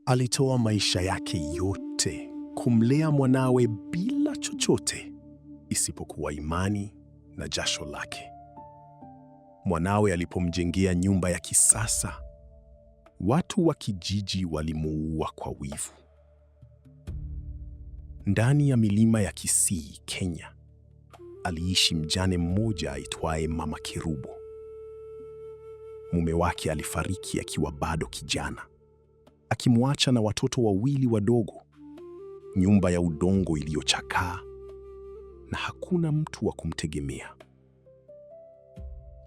Alitoa maisha yake yote kumlea mwanawe bila chochote isipokuwa imani na jasho lake. Mwanawe alipomjengea nyumba ya kisasa, watu wa kijiji walimuua kwa wivu. Ndani ya milima ya Kisii, Kenya, aliishi mjane mmoja aitwaye Mama Kerubo. Mume wake alifariki akiwa bado kijana, akimwacha na watoto wawili wadogo, nyumba ya udongo iliyochakaa, na hakuna mtu wa kumtegemea.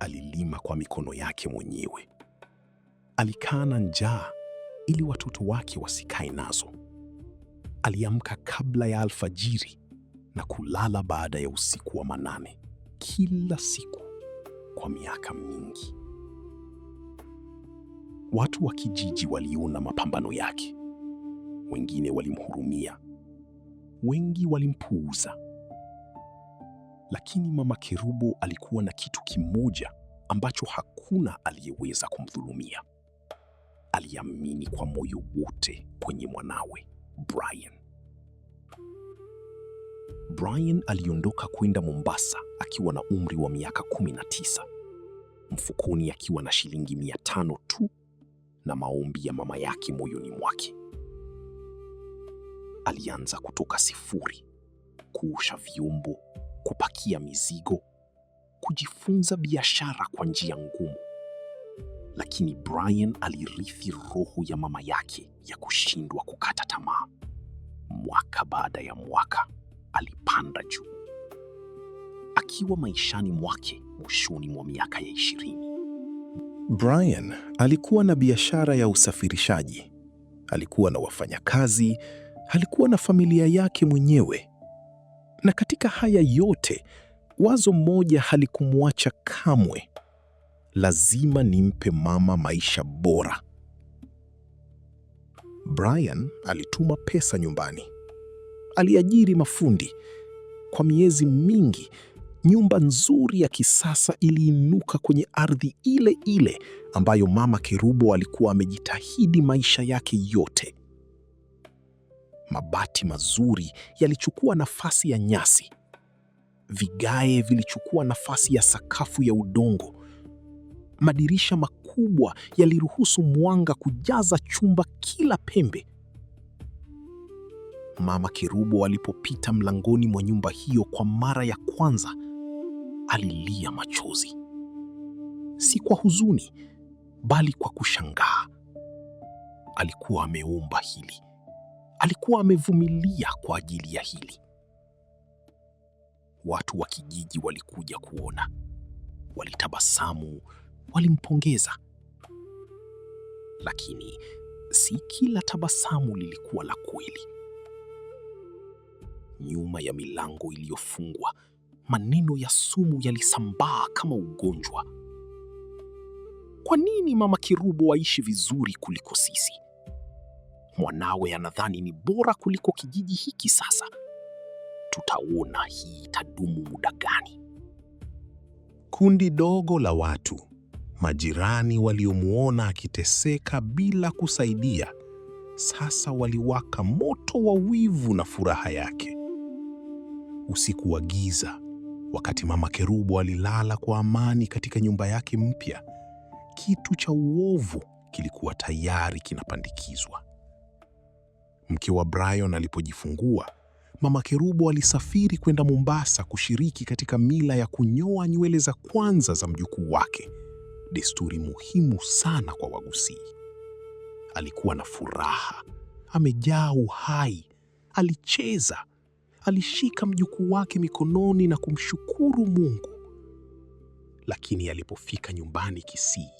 Alilima kwa mikono yake mwenyewe. Alikaa na njaa ili watoto wake wasikae nazo. Aliamka kabla ya alfajiri na kulala baada ya usiku wa manane, kila siku kwa miaka mingi. Watu wa kijiji waliona mapambano yake. Wengine walimhurumia, wengi walimpuuza. Lakini Mama Kerubo alikuwa na kitu kimoja ambacho hakuna aliyeweza kumdhulumia. Aliamini kwa moyo wote kwenye mwanawe Brian. Brian aliondoka kwenda Mombasa akiwa na umri wa miaka 19, mfukoni akiwa na shilingi 500 tu na maombi ya mama yake moyoni mwake. Alianza kutoka sifuri, kuosha vyombo, kupakia mizigo, kujifunza biashara kwa njia ngumu. Lakini Brian alirithi roho ya mama yake ya kushindwa kukata tamaa. Mwaka baada ya mwaka alipanda juu. Akiwa maishani mwake mwishoni mwa miaka ya 20. Brian alikuwa na biashara ya usafirishaji, alikuwa na wafanyakazi, alikuwa na familia yake mwenyewe. Na katika haya yote, wazo moja halikumwacha kamwe: lazima nimpe mama maisha bora. Brian alituma pesa nyumbani. Aliajiri mafundi. Kwa miezi mingi, nyumba nzuri ya kisasa iliinuka kwenye ardhi ile ile ambayo Mama Kerubo alikuwa amejitahidi maisha yake yote. Mabati mazuri yalichukua nafasi ya nyasi. Vigae vilichukua nafasi ya sakafu ya udongo. Madirisha makubwa yaliruhusu mwanga kujaza chumba kila pembe. Mama Kerubo alipopita mlangoni mwa nyumba hiyo kwa mara ya kwanza, alilia machozi. Si kwa huzuni, bali kwa kushangaa. Alikuwa ameomba hili. Alikuwa amevumilia kwa ajili ya hili. Watu wa kijiji walikuja kuona. Walitabasamu, walimpongeza. Lakini si kila tabasamu lilikuwa la kweli. Nyuma ya milango iliyofungwa, maneno ya sumu yalisambaa kama ugonjwa. Kwa nini Mama Kerubo aishi vizuri kuliko sisi? Mwanawe anadhani ni bora kuliko kijiji hiki sasa. Tutaona hii itadumu muda gani? Kundi dogo la watu, majirani waliomuona akiteseka bila kusaidia, sasa waliwaka moto wa wivu na furaha yake. Usiku wa giza, wakati Mama Kerubo alilala kwa amani katika nyumba yake mpya, kitu cha uovu kilikuwa tayari kinapandikizwa. Mke wa Brian alipojifungua, Mama Kerubo alisafiri kwenda Mombasa kushiriki katika mila ya kunyoa nywele za kwanza za mjukuu wake, desturi muhimu sana kwa Wagusii. Alikuwa na furaha, amejaa uhai, alicheza, alishika mjukuu wake mikononi na kumshukuru Mungu. Lakini alipofika nyumbani Kisii,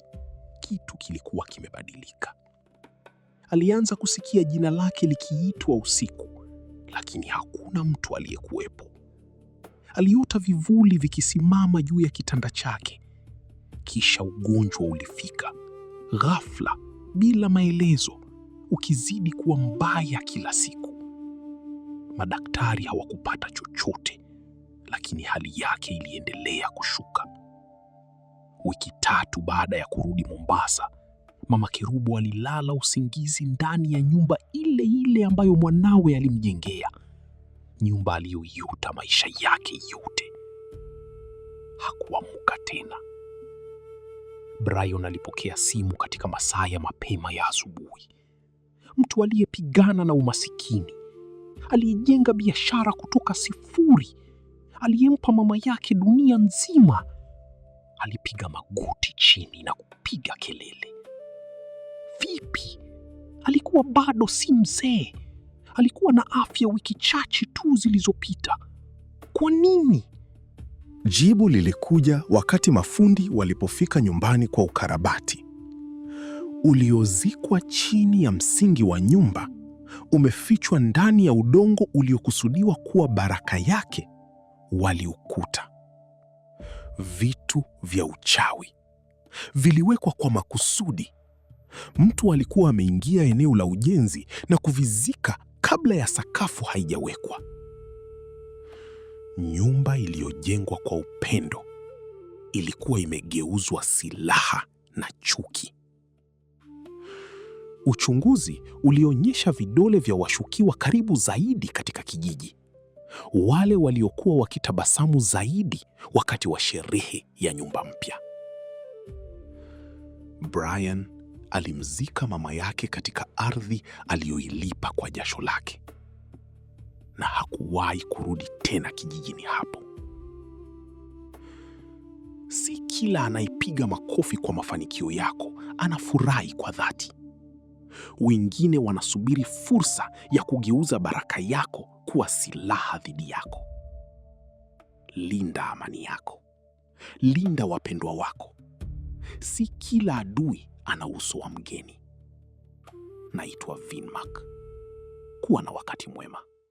kitu kilikuwa kimebadilika. Alianza kusikia jina lake likiitwa usiku, lakini hakuna mtu aliyekuwepo. Aliota vivuli vikisimama juu ya kitanda chake. Kisha ugonjwa ulifika, ghafla, bila maelezo, ukizidi kuwa mbaya kila siku. Madaktari hawakupata chochote, lakini hali yake iliendelea kushuka. Wiki 3 baada ya kurudi Mombasa, Mama Kerubo alilala usingizi ndani ya nyumba ile ile ambayo mwanawe alimjengea, nyumba aliyoiota maisha yake yote. Hakuamka tena. Brian alipokea simu katika masaa ya mapema ya asubuhi. Mtu aliyepigana na umasikini, aliyejenga biashara kutoka sifuri, aliyempa mama yake dunia nzima, alipiga magoti chini na kupiga kelele. Vipi? Alikuwa bado si mzee. Alikuwa na afya wiki chache tu zilizopita. Kwa nini? Jibu lilikuja wakati mafundi walipofika nyumbani kwa ukarabati. Uliozikwa chini ya msingi wa nyumba, umefichwa ndani ya udongo uliokusudiwa kuwa baraka yake, waliukuta. Vitu vya uchawi viliwekwa kwa makusudi. Mtu alikuwa ameingia eneo la ujenzi na kuvizika kabla ya sakafu haijawekwa. Nyumba iliyojengwa kwa upendo ilikuwa imegeuzwa silaha na chuki. Uchunguzi ulionyesha vidole vya washukiwa karibu zaidi katika kijiji, wale waliokuwa wakitabasamu zaidi wakati wa sherehe ya nyumba mpya. Brian alimzika mama yake katika ardhi aliyoilipa kwa jasho lake, na hakuwahi kurudi tena kijijini hapo. Si kila anayepiga makofi kwa mafanikio yako anafurahi kwa dhati. Wengine wanasubiri fursa ya kugeuza baraka yako kuwa silaha dhidi yako. Linda amani yako. Linda wapendwa wako. Si kila adui ana uso wa mgeni. Naitwa Vinmark. Kuwa na wakati mwema.